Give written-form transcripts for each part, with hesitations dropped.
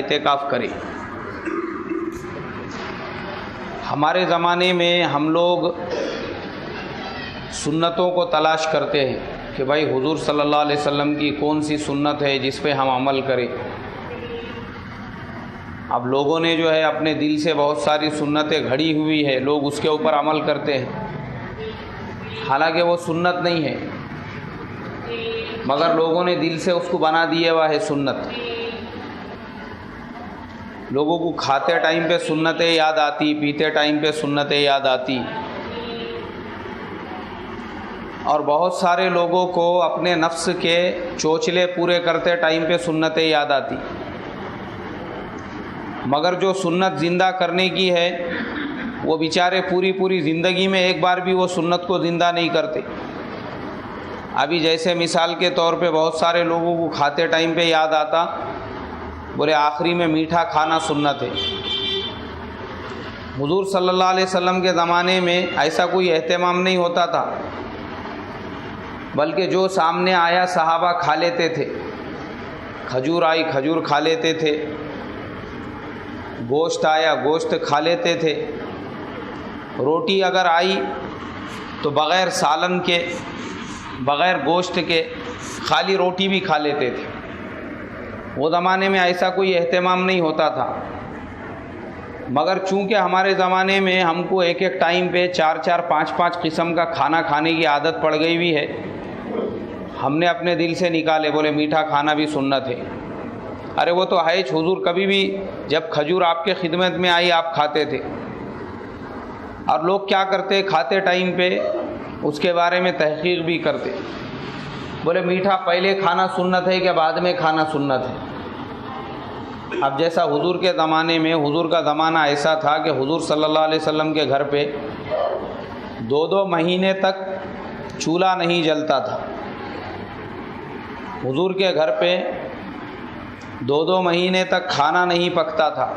اعتکاف کرے۔ ہمارے زمانے میں ہم لوگ سنتوں کو تلاش کرتے ہیں کہ بھائی حضور صلی اللہ علیہ وسلم کی کون سی سنت ہے جس پہ ہم عمل کریں۔ اب لوگوں نے جو ہے اپنے دل سے بہت ساری سنتیں گھڑی ہوئی ہے، لوگ اس کے اوپر عمل کرتے ہیں، حالانکہ وہ سنت نہیں ہے، مگر لوگوں نے دل سے اس کو بنا دیا ہوا ہے سنت۔ لوگوں کو کھاتے ٹائم پہ سنتیں یاد آتی، پیتے ٹائم پہ سنتیں یاد آتی، اور بہت سارے لوگوں کو اپنے نفس کے چوچلے پورے کرتے ٹائم پہ سنتیں یاد آتی، مگر جو سنت زندہ کرنے کی ہے وہ بیچارے پوری زندگی میں ایک بار بھی وہ سنت کو زندہ نہیں کرتے۔ ابھی جیسے مثال کے طور پہ بہت سارے لوگوں کو کھاتے ٹائم پہ یاد آتا، بولے آخری میں میٹھا کھانا سنت ہے۔ حضور صلی اللہ علیہ وسلم کے زمانے میں ایسا کوئی اہتمام نہیں ہوتا تھا، بلکہ جو سامنے آیا صحابہ کھا لیتے تھے۔ کھجور آئی کھجور کھا لیتے تھے، گوشت آیا گوشت کھا لیتے تھے، روٹی اگر آئی تو بغیر سالن کے بغیر گوشت کے خالی روٹی بھی کھا لیتے تھے۔ وہ زمانے میں ایسا کوئی اہتمام نہیں ہوتا تھا، مگر چونکہ ہمارے زمانے میں ہم کو ایک ٹائم پہ 4 5 قسم کا کھانا کھانے کی عادت پڑ گئی ہوئی ہے، ہم نے اپنے دل سے نکالے، بولے میٹھا کھانا بھی سنت ہے۔ ارے وہ تو ہے، حضور کبھی بھی جب کھجور آپ کے خدمت میں آئی آپ کھاتے تھے، اور لوگ کیا کرتے کھاتے ٹائم پہ اس کے بارے میں تحقیق بھی کرتے، بولے میٹھا پہلے کھانا سنت ہے کہ بعد میں کھانا سنت ہے۔ اب جیسا حضور کے زمانے میں، حضور کا زمانہ ایسا تھا کہ حضور صلی اللہ علیہ وسلم کے گھر پہ 2 مہینے تک چولہا نہیں جلتا تھا۔ حضور کے گھر پہ 2 مہینے تک کھانا نہیں پکتا تھا۔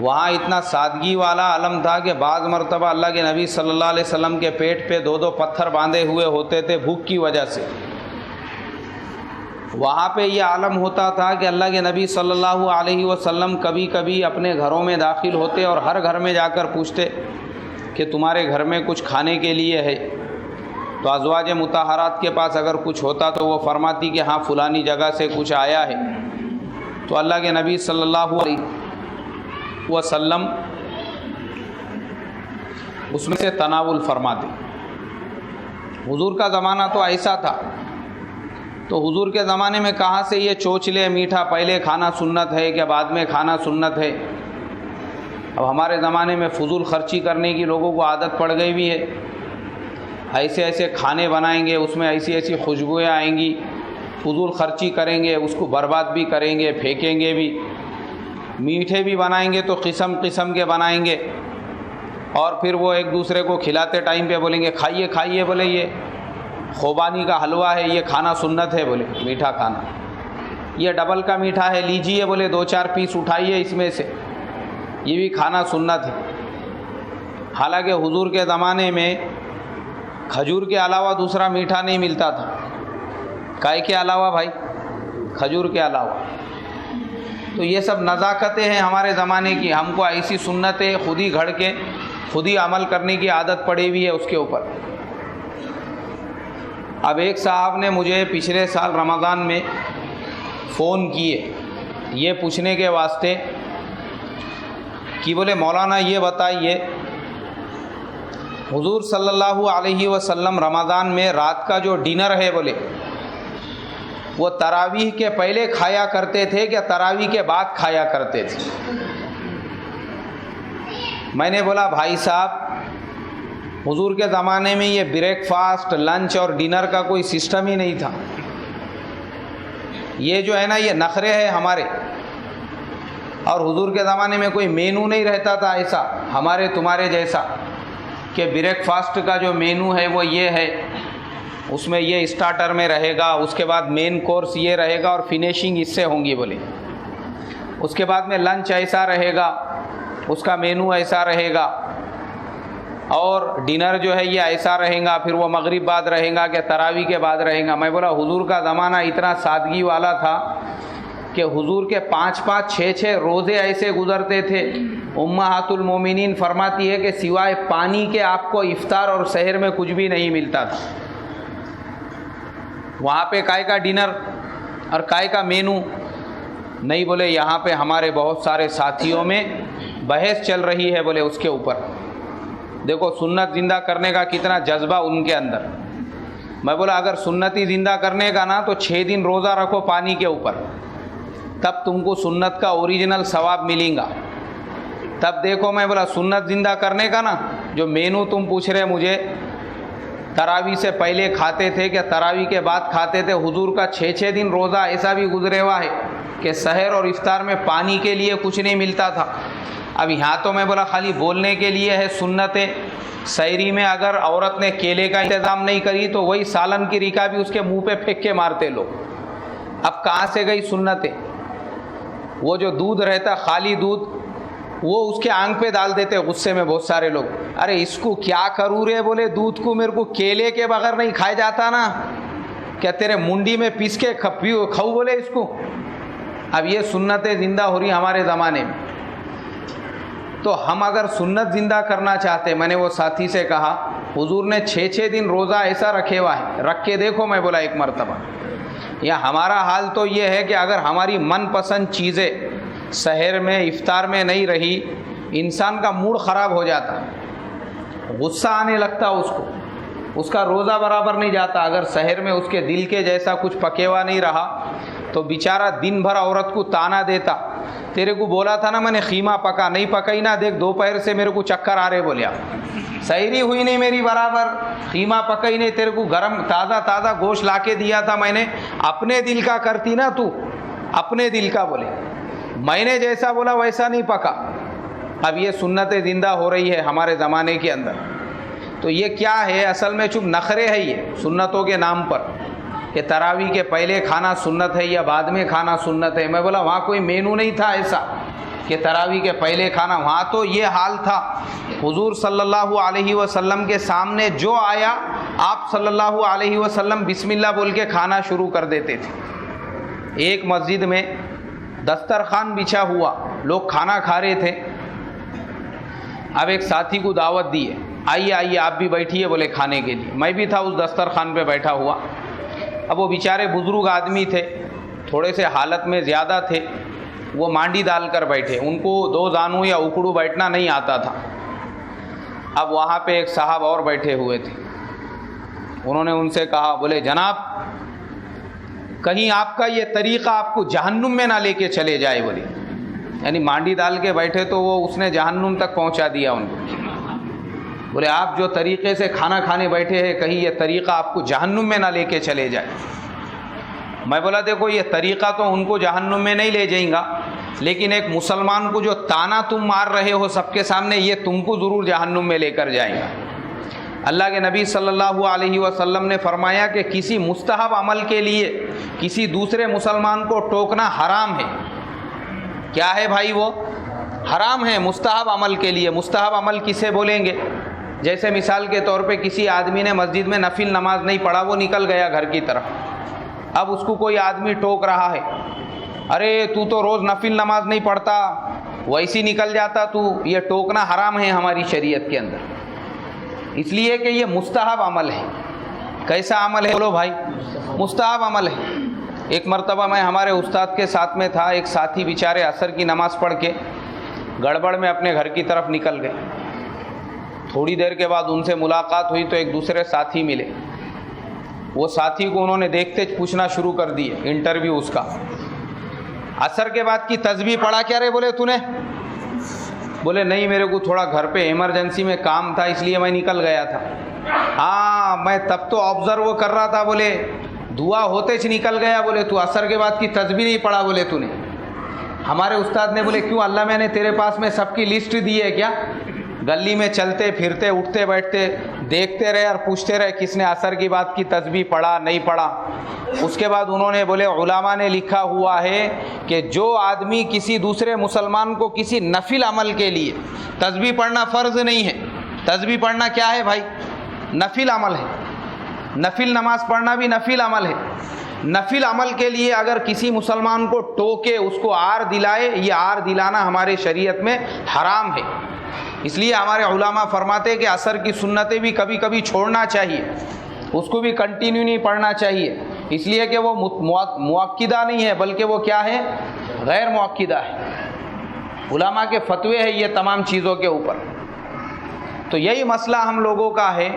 وہاں اتنا سادگی والا عالم تھا کہ بعض مرتبہ اللہ کے نبی صلی اللہ علیہ وسلم کے پیٹ پہ 2 پتھر باندھے ہوئے ہوتے تھے بھوک کی وجہ سے۔ وہاں پہ یہ عالم ہوتا تھا کہ اللہ کے نبی صلی اللہ علیہ وسلم کبھی کبھی اپنے گھروں میں داخل ہوتے اور ہر گھر میں جا کر پوچھتے کہ تمہارے گھر میں کچھ کھانے کے لیے ہے؟ تو ازواج مطہرات کے پاس اگر کچھ ہوتا تو وہ فرماتی کہ ہاں فلانی جگہ سے کچھ آیا ہے، تو اللہ کے نبی صلی اللہ علیہ وسلم اس میں سے تناول فرماتے۔ حضور کا زمانہ تو ایسا تھا، تو حضور کے زمانے میں کہاں سے یہ چوچلے میٹھا پہلے کھانا سنت ہے کہ بعد میں کھانا سنت ہے؟ اب ہمارے زمانے میں فضول خرچی کرنے کی لوگوں کو عادت پڑ گئی بھی ہے، ایسے کھانے بنائیں گے، اس میں ایسی خوشبوئیں آئیں گی، فضول خرچی کریں گے، اس کو برباد بھی کریں گے، پھینکیں گے بھی۔ میٹھے بھی بنائیں گے تو قسم قسم کے بنائیں گے، اور پھر وہ ایک دوسرے کو کھلاتے ٹائم پہ بولیں گے کھائیے، بولے یہ خوبانی کا حلوہ ہے، یہ کھانا سنت ہے، بولے میٹھا کھانا، یہ ڈبل کا میٹھا ہے، لیجیے، بولے 2 4 پیس اٹھائیے اس میں سے، یہ بھی کھانا سنت ہے۔ حالانکہ حضور کے زمانے میں کھجور کے علاوہ دوسرا میٹھا نہیں ملتا تھا۔ کائے کے علاوہ بھائی؟ کھجور کے علاوہ۔ تو یہ سب نزاکتیں ہیں ہمارے زمانے کی، ہم کو ایسی سنتیں خود ہی گھڑ کے خود ہی عمل کرنے کی عادت پڑی ہوئی ہے اس کے اوپر۔ اب ایک صاحب نے مجھے پچھلے سال رمضان میں فون کیے یہ پوچھنے کے واسطے کہ بولے مولانا یہ بتائیے، حضور صلی اللہ علیہ وسلم رمضان میں رات کا جو ڈنر ہے بولے وہ تراویح کے پہلے کھایا کرتے تھے کہ تراویح کے بعد کھایا کرتے تھے؟ میں نے بولا بھائی صاحب، حضور کے زمانے میں یہ بریک فاسٹ، لنچ اور ڈنر کا کوئی سسٹم ہی نہیں تھا۔ یہ جو ہے نا یہ نخرے ہیں ہمارے، اور حضور کے زمانے میں کوئی مینو نہیں رہتا تھا ایسا ہمارے تمہارے جیسا کہ بریک فاسٹ کا جو مینو ہے وہ یہ ہے، اس میں یہ اسٹارٹر میں رہے گا، اس کے بعد مین کورس یہ رہے گا اور فنیشنگ اس سے ہوں گی بولے، اس کے بعد میں لنچ ایسا رہے گا، اس کا مینو ایسا رہے گا، اور ڈنر جو ہے یہ ایسا رہے گا، پھر وہ مغرب بعد رہے گا کہ تراویح کے بعد رہے گا۔ میں بولا حضور کا زمانہ اتنا سادگی والا تھا کہ حضور کے 5-5 6-6 روزے ایسے گزرتے تھے. امہات المومنین فرماتی ہے کہ سوائے پانی کے آپ کو افطار اور سحر میں کچھ بھی نہیں ملتا تھا. وہاں پہ کائے کا ڈنر اور کائے کا مینو نہیں. بولے یہاں پہ ہمارے بہت سارے ساتھیوں میں بحث چل رہی ہے بولے اس کے اوپر. دیکھو سنت زندہ کرنے کا کتنا جذبہ ان کے اندر. میں بولا اگر سنتی زندہ کرنے کا نا تو 6 دن روزہ رکھو پانی کے اوپر, تب تم کو سنت کا اوریجنل ثواب ملیں گا. تب دیکھو میں بولا سنت زندہ کرنے کا نا جو مینو تم پوچھ رہے مجھے, تراویح سے پہلے کھاتے تھے کہ تراویح کے بعد کھاتے تھے, حضور کا 6 دن روزہ ایسا بھی گزرے ہوا ہے کہ سحر اور افطار میں پانی کے لیے کچھ نہیں ملتا تھا. اب یہاں تو میں بولا خالی بولنے کے لیے ہے سنتیں. سحری میں اگر عورت نے کیلے کا انتظام نہیں کری تو وہی سالن کی ریکا بھی اس کے منہ پہ پھینک کے مارتے لوگ. اب کہاں سے گئی سنتیں؟ وہ جو دودھ رہتا خالی دودھ وہ اس کے آنکھ پہ ڈال دیتے غصے میں بہت سارے لوگ. ارے اس کو کیا کروں رے, بولے دودھ کو میرے کو کیلے کے بغیر نہیں کھایا جاتا نا, کیا تیرے منڈی میں پیس کے کھاؤ بولے اس کو. اب یہ سنتیں زندہ ہو رہی ہمارے زمانے میں. تو ہم اگر سنت زندہ کرنا چاہتے, میں نے وہ ساتھی سے کہا حضور نے 6 دن روزہ ایسا رکھے ہوا ہے, رکھ کے دیکھو. میں بولا ایک مرتبہ یا ہمارا حال تو یہ ہے کہ اگر ہماری من پسند چیزیں سحر میں افطار میں نہیں رہی, انسان کا موڈ خراب ہو جاتا, غصہ آنے لگتا اس کو, اس کا روزہ برابر نہیں جاتا. اگر سحر میں اس کے دل کے جیسا کچھ پکے ہوا نہیں رہا تو بیچارہ دن بھر عورت کو تانا دیتا, تیرے کو بولا تھا نا میں نے خیمہ پکا, نہیں پکائی نا, دیکھ دوپہر سے میرے کو چکر آ رہے. بولیا سحری ہوئی نہیں میری برابر, خیمہ پکائی نہیں, تیرے کو گرم تازہ گوشت لا کے دیا تھا میں نے, اپنے دل کا کرتی نا تو, اپنے دل کا. بولے میں نے جیسا بولا ویسا نہیں پکا. اب یہ سنتیں زندہ ہو رہی ہے ہمارے زمانے کے اندر. تو یہ کیا ہے اصل میں؟ چپ نخرے ہے یہ سنتوں کے نام پر کہ تراویح کے پہلے کھانا سنت ہے یا بعد میں کھانا سنت ہے. میں بولا وہاں کوئی مینو نہیں تھا ایسا کہ تراویح کے پہلے کھانا. وہاں تو یہ حال تھا, حضور صلی اللہ علیہ وسلم کے سامنے جو آیا آپ صلی اللہ علیہ وسلم بسم اللہ بول کے کھانا شروع کر دیتے تھے. ایک مسجد میں دسترخوان بچھا ہوا, لوگ کھانا کھا رہے تھے. اب ایک ساتھی کو دعوت دی ہے, آئیے آپ بھی بیٹھیے بولے کھانے کے لیے. میں بھی تھا اس دسترخوان پہ بیٹھا ہوا. اب وہ بیچارے بزرگ آدمی تھے, تھوڑے سے حالت میں زیادہ تھے, وہ مانڈی ڈال کر بیٹھے, ان کو 2 زانو یا اکڑو بیٹھنا نہیں آتا تھا. اب وہاں پہ ایک صاحب اور بیٹھے ہوئے تھے, انہوں نے ان سے کہا, بولے جناب کہیں آپ کا یہ طریقہ آپ کو جہنم میں نہ لے کے چلے جائے. بولے یعنی مانڈی ڈال کے بیٹھے تو وہ اس نے جہنم تک پہنچا دیا ان کو. بولے آپ جو طریقے سے کھانا کھانے بیٹھے ہیں کہیں یہ طریقہ آپ کو جہنم میں نہ لے کے چلے جائے. میں بولا دیکھو یہ طریقہ تو ان کو جہنم میں نہیں لے جائیں گا, لیکن ایک مسلمان کو جو تانا تم مار رہے ہو سب کے سامنے, یہ تم کو ضرور جہنم میں لے کر جائیں گا. اللہ کے نبی صلی اللہ علیہ وسلم نے فرمایا کہ کسی مستحب عمل کے لیے کسی دوسرے مسلمان کو ٹوکنا حرام ہے. کیا ہے بھائی؟ وہ حرام ہے مستحب عمل کے لیے. مستحب عمل کسے بولیں گے؟ جیسے مثال کے طور پہ کسی آدمی نے مسجد میں نفل نماز نہیں پڑھا, وہ نکل گیا گھر کی طرف. اب اس کو کوئی آدمی ٹوک رہا ہے, ارے تو روز نفل نماز نہیں پڑھتا, ویسی نکل جاتا تو. یہ ٹوکنا حرام ہے ہماری شریعت کے اندر, اس لیے کہ یہ مستحب عمل ہے. کیسا عمل ہے بولو بھائی؟ مستحب عمل ہے. ایک مرتبہ میں ہمارے استاد کے ساتھ میں تھا, ایک ساتھی بیچارے عصر کی نماز پڑھ کے گڑبڑ میں اپنے گھر کی طرف نکل گئے. تھوڑی دیر کے بعد ان سے ملاقات ہوئی تو ایک دوسرے ساتھی ملے. وہ ساتھی کو انہوں نے دیکھتے پوچھنا شروع کر دیے, انٹرویو اس کا, عصر کے بعد کی تسبیح پڑھا کیا رے؟ بولے تو نے؟ بولے نہیں میرے کو تھوڑا گھر پہ ایمرجنسی میں کام تھا اس لیے میں نکل گیا تھا. ہاں میں تب تو آبزرو کر رہا تھا. بولے دعا ہوتے چ نکل گیا. بولے تو عصر کے بعد کی تسبیح نہیں پڑھا؟ بولے تو نے. ہمارے استاد نے بولے کیوں, اللہ میں نے تیرے پاس میں سب کی لسٹ دی ہے کیا؟ گلی میں چلتے پھرتے اٹھتے بیٹھتے دیکھتے رہے اور پوچھتے رہے کس نے عصر کی بات کی تسبیح پڑھا نہیں پڑھا. اس کے بعد انہوں نے بولے علماء نے لکھا ہوا ہے کہ جو آدمی کسی دوسرے مسلمان کو کسی نفل عمل کے لیے, تسبیح پڑھنا فرض نہیں ہے, تسبیح پڑھنا کیا ہے بھائی؟ نفل عمل ہے. نفل نماز پڑھنا بھی نفل عمل ہے. نفل عمل کے لیے اگر کسی مسلمان کو ٹوکے، اس کو آر دلائے، یہ آر دلانا ہمارے شریعت میں حرام ہے۔ اس لیے ہمارے علماء فرماتے ہیں کہ عصر کی سنتیں بھی کبھی کبھی چھوڑنا چاہیے، اس کو بھی کنٹینیو نہیں پڑھنا چاہیے، اس لیے کہ وہ مؤکدہ نہیں ہے بلکہ وہ کیا ہے؟ غیر مؤکدہ ہے۔ علماء کے فتوے ہیں یہ تمام چیزوں کے اوپر۔ تو یہی مسئلہ ہم لوگوں کا ہے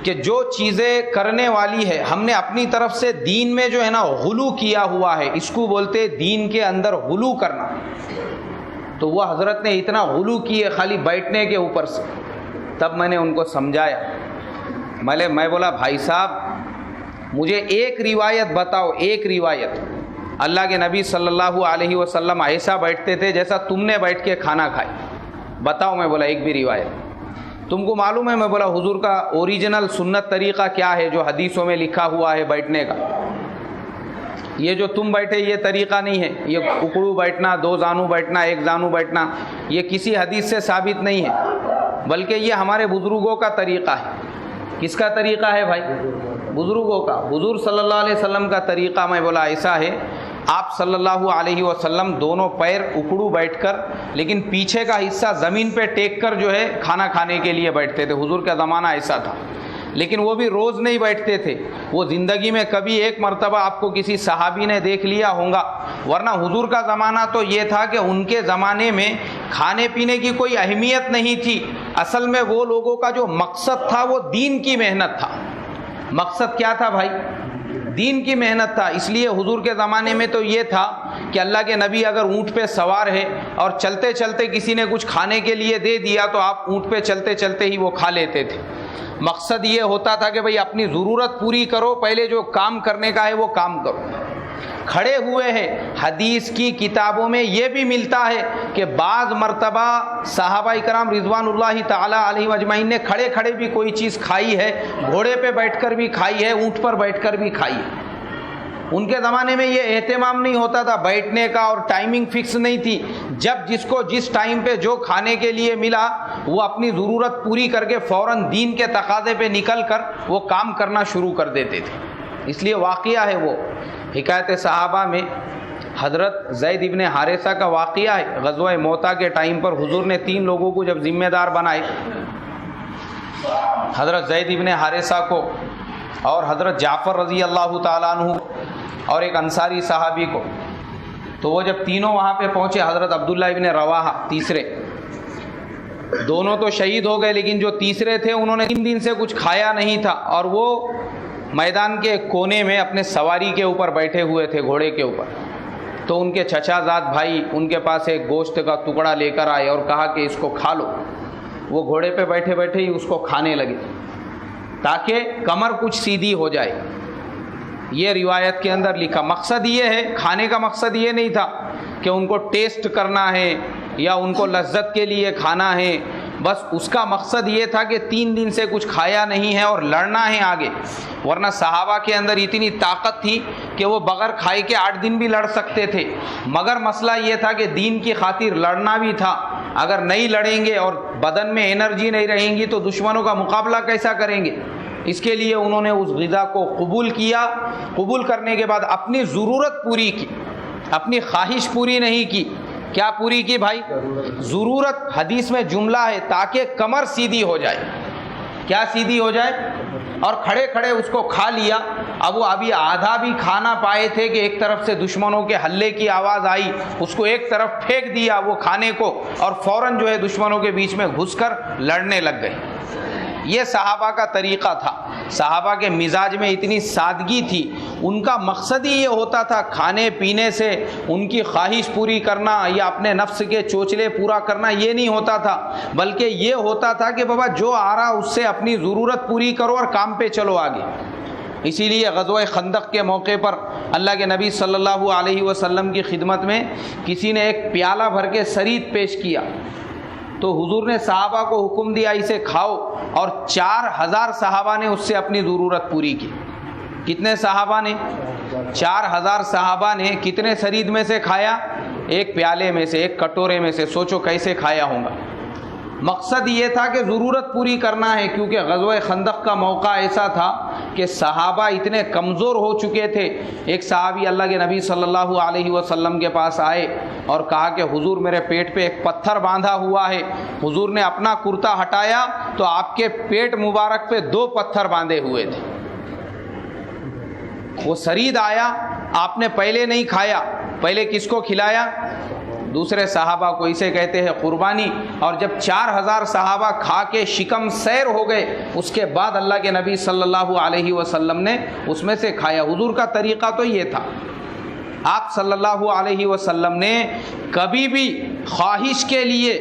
کہ جو چیزیں کرنے والی ہے، ہم نے اپنی طرف سے دین میں جو ہے نا غلو کیا ہوا ہے، اس کو بولتے دین کے اندر غلو کرنا۔ تو وہ حضرت نے اتنا غلو کیے خالی بیٹھنے کے اوپر سے، تب میں نے ان کو سمجھایا۔ میں بولا بھائی صاحب مجھے ایک روایت بتاؤ، ایک روایت اللہ کے نبی صلی اللہ علیہ وسلم ایسا بیٹھتے تھے جیسا تم نے بیٹھ کے کھانا کھائی، بتاؤ۔ میں بولا ایک بھی روایت تم کو معلوم ہے؟ میں بولا حضور کا اوریجنل سنت طریقہ کیا ہے جو حدیثوں میں لکھا ہوا ہے بیٹھنے کا؟ یہ جو تم بیٹھے یہ طریقہ نہیں ہے، یہ اکڑو بیٹھنا، دو زانو بیٹھنا، ایک زانو بیٹھنا، یہ کسی حدیث سے ثابت نہیں ہے، بلکہ یہ ہمارے بزرگوں کا طریقہ ہے۔ کس کا طریقہ ہے بھائی؟ بزرگوں کا۔ حضور صلی اللہ علیہ وسلم کا طریقہ میں بولا ایسا ہے، آپ صلی اللہ علیہ وسلم دونوں پیر اکڑو بیٹھ کر لیکن پیچھے کا حصہ زمین پہ ٹیک کر جو ہے کھانا کھانے کے لیے بیٹھتے تھے۔ حضور کا زمانہ ایسا تھا، لیکن وہ بھی روز نہیں بیٹھتے تھے، وہ زندگی میں کبھی ایک مرتبہ آپ کو کسی صحابی نے دیکھ لیا ہوگا، ورنہ حضور کا زمانہ تو یہ تھا کہ ان کے زمانے میں کھانے پینے کی کوئی اہمیت نہیں تھی۔ اصل میں وہ لوگوں کا جو مقصد تھا وہ دین کی محنت تھا۔ مقصد کیا تھا بھائی؟ دین کی محنت تھا۔ اس لیے حضور کے زمانے میں تو یہ تھا کہ اللہ کے نبی اگر اونٹ پہ سوار ہے اور چلتے چلتے کسی نے کچھ کھانے کے لیے دے دیا تو آپ اونٹ پہ چلتے چلتے ہی وہ کھا لیتے تھے۔ مقصد یہ ہوتا تھا کہ بھئی اپنی ضرورت پوری کرو، پہلے جو کام کرنے کا ہے وہ کام کرو۔ کھڑے ہوئے ہیں، حدیث کی کتابوں میں یہ بھی ملتا ہے کہ بعض مرتبہ صحابہ کرام رضوان اللہ تعالی علیہ اجمعین نے کھڑے کھڑے بھی کوئی چیز کھائی ہے، گھوڑے پہ بیٹھ کر بھی کھائی ہے، اونٹ پر بیٹھ کر بھی کھائی ہے۔ ان کے زمانے میں یہ اہتمام نہیں ہوتا تھا بیٹھنے کا، اور ٹائمنگ فکس نہیں تھی، جب جس کو جس ٹائم پہ جو کھانے کے لیے ملا وہ اپنی ضرورت پوری کر کے فوراً دین کے تقاضے پہ نکل کر وہ کام کرنا شروع کر دیتے تھے۔ اس لیے واقعہ ہے وہ حکایت صحابہ میں حضرت زید ابن حارثہ کا واقعہ ہے۔ غزوہ موتا کے ٹائم پر حضور نے 3 لوگوں کو جب ذمہ دار بنائے، حضرت زید ابن حارثہ کو اور حضرت جعفر رضی اللہ تعالیٰ عنہ اور ایک انصاری صحابی کو، تو وہ جب تینوں وہاں پہ پہنچے، حضرت عبداللہ ابن رواحہ تیسرے، دونوں تو شہید ہو گئے لیکن جو تیسرے تھے انہوں نے 3 دن سے کچھ کھایا نہیں تھا، اور وہ میدان کے کونے میں اپنے سواری کے اوپر بیٹھے ہوئے تھے، گھوڑے کے اوپر۔ تو ان کے چچا زاد بھائی ان کے پاس ایک گوشت کا ٹکڑا لے کر آئے اور کہا کہ اس کو کھا لو۔ وہ گھوڑے پہ بیٹھے بیٹھے ہی اس کو کھانے لگے تاکہ کمر کچھ سیدھی ہو جائے۔ یہ روایت کے اندر لکھا۔ مقصد یہ ہے، کھانے کا مقصد یہ نہیں تھا کہ ان کو ٹیسٹ کرنا ہے یا ان کو لذت کے لیے کھانا ہے، بس اس کا مقصد یہ تھا کہ 3 دن سے کچھ کھایا نہیں ہے اور لڑنا ہے آگے۔ ورنہ صحابہ کے اندر اتنی طاقت تھی کہ وہ بغیر کھائے کے 8 دن بھی لڑ سکتے تھے، مگر مسئلہ یہ تھا کہ دین کی خاطر لڑنا بھی تھا۔ اگر نہیں لڑیں گے اور بدن میں انرجی نہیں رہیں گی تو دشمنوں کا مقابلہ کیسا کریں گے؟ اس کے لیے انہوں نے اس غذا کو قبول کیا۔ قبول کرنے کے بعد اپنی ضرورت پوری کی، اپنی خواہش پوری نہیں کی۔ کیا پوری کی بھائی؟ ضرورت۔ حدیث میں جملہ ہے تاکہ کمر سیدھی ہو جائے۔ کیا سیدھی ہو جائے؟ اور کھڑے کھڑے اس کو کھا لیا۔ اب وہ ابھی آدھا بھی کھانا پائے تھے کہ ایک طرف سے دشمنوں کے ہلے کی آواز آئی، اس کو ایک طرف پھینک دیا وہ کھانے کو، اور فوراً جو ہے دشمنوں کے بیچ میں گھس کر لڑنے لگ گئے۔ یہ صحابہ کا طریقہ تھا۔ صحابہ کے مزاج میں اتنی سادگی تھی، ان کا مقصد ہی یہ ہوتا تھا کھانے پینے سے ان کی خواہش پوری کرنا یا اپنے نفس کے چوچلے پورا کرنا، یہ نہیں ہوتا تھا، بلکہ یہ ہوتا تھا کہ بابا جو آ رہا اس سے اپنی ضرورت پوری کرو اور کام پہ چلو آگے۔ اسی لیے غزوہ خندق کے موقع پر اللہ کے نبی صلی اللہ علیہ وسلم کی خدمت میں کسی نے ایک پیالہ بھر کے سرید پیش کیا، تو حضور نے صحابہ کو حکم دیا اسے کھاؤ، اور 4000 صحابہ نے اس سے اپنی ضرورت پوری کی۔ کتنے صحابہ نے؟ 4000 صحابہ نے کتنے سرید میں سے کھایا؟ ایک پیالے میں سے، ایک کٹورے میں سے۔ سوچو کیسے کھایا ہوگا۔ مقصد یہ تھا کہ ضرورت پوری کرنا ہے، کیونکہ غزوہ خندق کا موقع ایسا تھا کہ صحابہ اتنے کمزور ہو چکے تھے۔ ایک صحابی اللہ کے نبی صلی اللہ علیہ وسلم کے پاس آئے اور کہا کہ حضور میرے پیٹ پہ ایک پتھر باندھا ہوا ہے۔ حضور نے اپنا کرتا ہٹایا تو آپ کے پیٹ مبارک پہ 2 پتھر باندھے ہوئے تھے۔ وہ سرید آیا، آپ نے پہلے نہیں کھایا، پہلے کس کو کھلایا؟ دوسرے صحابہ کو۔ اسے کہتے ہیں قربانی۔ اور جب 4000 صحابہ کھا کے شکم سیر ہو گئے، اس کے بعد اللہ کے نبی صلی اللہ علیہ وسلم نے اس میں سے کھایا۔ حضور کا طریقہ تو یہ تھا، آپ صلی اللہ علیہ وسلم نے کبھی بھی خواہش کے لیے،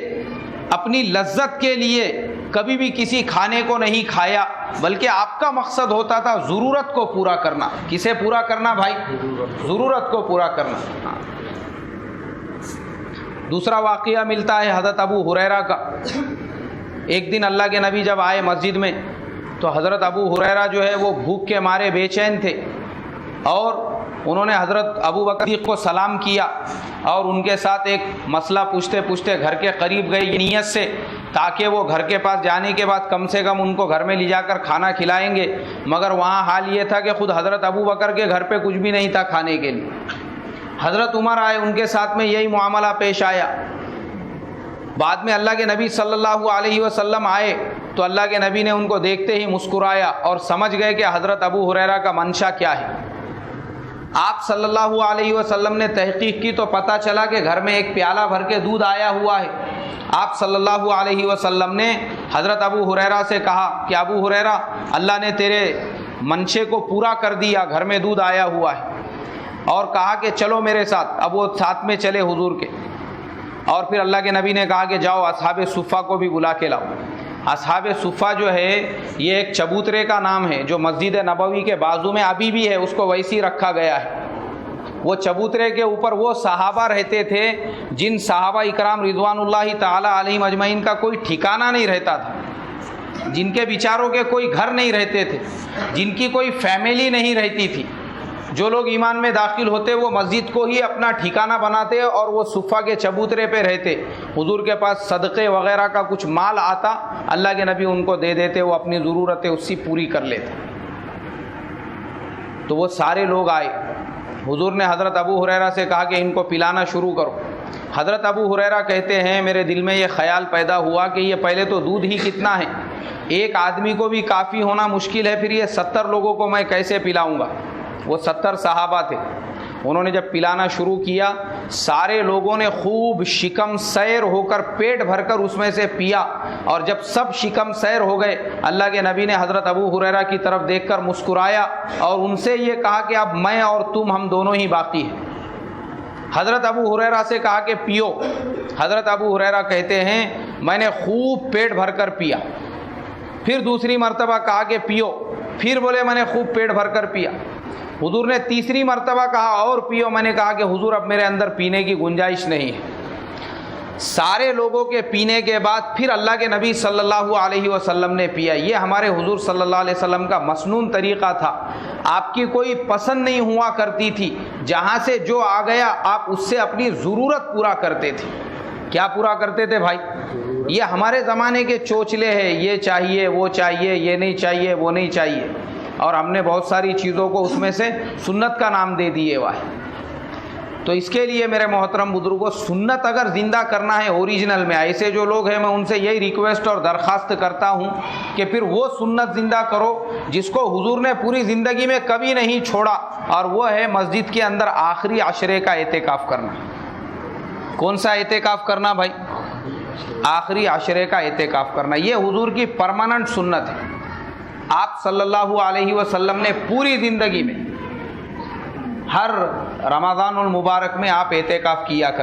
اپنی لذت کے لیے کبھی بھی کسی کھانے کو نہیں کھایا، بلکہ آپ کا مقصد ہوتا تھا ضرورت کو پورا کرنا۔ کسے پورا کرنا بھائی؟ ضرورت کو پورا کرنا۔ دوسرا واقعہ ملتا ہے حضرت ابو ہریرہ کا۔ ایک دن اللہ کے نبی جب آئے مسجد میں تو حضرت ابو ہریرہ جو ہے وہ بھوک کے مارے بے چین تھے، اور انہوں نے حضرت ابو بکر صدیق کو سلام کیا اور ان کے ساتھ ایک مسئلہ پوچھتے پوچھتے گھر کے قریب گئے، یہ نیت سے تاکہ وہ گھر کے پاس جانے کے بعد کم سے کم ان کو گھر میں لے جا کر کھانا کھلائیں گے، مگر وہاں حال یہ تھا کہ خود حضرت ابو بکر کے گھر پہ کچھ بھی نہیں تھا کھانے کے لیے۔ حضرت عمر آئے، ان کے ساتھ میں یہی معاملہ پیش آیا۔ بعد میں اللہ کے نبی صلی اللہ علیہ وسلم آئے تو اللہ کے نبی نے ان کو دیکھتے ہی مسکرایا اور سمجھ گئے کہ حضرت ابو ہریرہ کا منشا کیا ہے۔ آپ صلی اللہ علیہ وسلم نے تحقیق کی تو پتہ چلا کہ گھر میں ایک پیالہ بھر کے دودھ آیا ہوا ہے۔ آپ صلی اللہ علیہ وسلم نے حضرت ابو ہریرہ سے کہا کہ ابو ہریرہ، اللہ نے تیرے منشے کو پورا کر دیا، گھر میں دودھ آیا ہوا ہے، اور کہا کہ چلو میرے ساتھ۔ اب وہ ساتھ میں چلے حضور کے، اور پھر اللہ کے نبی نے کہا کہ جاؤ اصحاب صفہ کو بھی بلا کے لاؤ۔ اصحاب صفہ جو ہے یہ ایک چبوترے کا نام ہے جو مسجد نبوی کے بازو میں ابھی بھی ہے، اس کو ویسی رکھا گیا ہے۔ وہ چبوترے کے اوپر وہ صحابہ رہتے تھے جن صحابہ اکرام رضوان اللہ تعالی علیہم اجمعین کا کوئی ٹھکانہ نہیں رہتا تھا، جن کے بیچاروں کے کوئی گھر نہیں رہتے تھے، جن کی کوئی فیملی نہیں رہتی تھی۔ جو لوگ ایمان میں داخل ہوتے وہ مسجد کو ہی اپنا ٹھکانہ بناتے اور وہ صفہ کے چبوترے پہ رہتے۔ حضور کے پاس صدقے وغیرہ کا کچھ مال آتا، اللہ کے نبی ان کو دے دیتے، وہ اپنی ضرورتیں اس سے پوری کر لیتے۔ تو وہ سارے لوگ آئے، حضور نے حضرت ابو ہریرہ سے کہا کہ ان کو پلانا شروع کرو۔ حضرت ابو ہریرہ کہتے ہیں میرے دل میں یہ خیال پیدا ہوا کہ یہ پہلے تو دودھ ہی کتنا ہے، ایک آدمی کو بھی کافی ہونا مشکل ہے، پھر یہ 70 لوگوں کو میں کیسے پلاؤں گا؟ وہ 70 صحابہ تھے۔ انہوں نے جب پلانا شروع کیا، سارے لوگوں نے خوب شکم سیر ہو کر پیٹ بھر کر اس میں سے پیا، اور جب سب شکم سیر ہو گئے، اللہ کے نبی نے حضرت ابو ہریرہ کی طرف دیکھ کر مسکرایا اور ان سے یہ کہا کہ اب میں اور تم ہم دونوں ہی باقی ہیں۔ حضرت ابو ہریرہ سے کہا کہ پیو۔ حضرت ابو ہریرہ کہتے ہیں میں نے خوب پیٹ بھر کر پیا۔ پھر دوسری مرتبہ کہا کہ پیو، پھر بولے میں نے خوب پیٹ بھر کر پیا۔ حضور نے تیسری مرتبہ کہا اور پیو، میں نے کہا کہ حضور اب میرے اندر پینے کی گنجائش نہیں ہے۔ سارے لوگوں کے پینے کے بعد پھر اللہ کے نبی صلی اللہ علیہ وسلم نے پیا۔ یہ ہمارے حضور صلی اللہ علیہ وسلم کا مسنون طریقہ تھا، آپ کی کوئی پسند نہیں ہوا کرتی تھی، جہاں سے جو آ گیا آپ اس سے اپنی ضرورت پورا کرتے تھے۔ کیا پورا کرتے تھے بھائی؟ یہ ہمارے زمانے کے چوچلے ہیں، یہ چاہیے وہ چاہیے، یہ نہیں چاہیے وہ نہیں چاہیے، اور ہم نے بہت ساری چیزوں کو اس میں سے سنت کا نام دے دیے ہوا ہے۔ تو اس کے لیے میرے محترم بزرگوں، سنت اگر زندہ کرنا ہے اوریجنل میں، ایسے جو لوگ ہیں میں ان سے یہی ریکویسٹ اور درخواست کرتا ہوں کہ پھر وہ سنت زندہ کرو جس کو حضور نے پوری زندگی میں کبھی نہیں چھوڑا، اور وہ ہے مسجد کے اندر آخری عشرے کا اعتکاف کرنا۔ کون سا اعتکاف کرنا بھائی؟ آخری عشرے کا اعتکاف کرنا۔ یہ حضور کی پرماننٹ سنت ہے۔ آپ صلی اللہ علیہ وسلم نے پوری زندگی میں ہر رمضان المبارک میں آپ اعتکاف کیا کرتے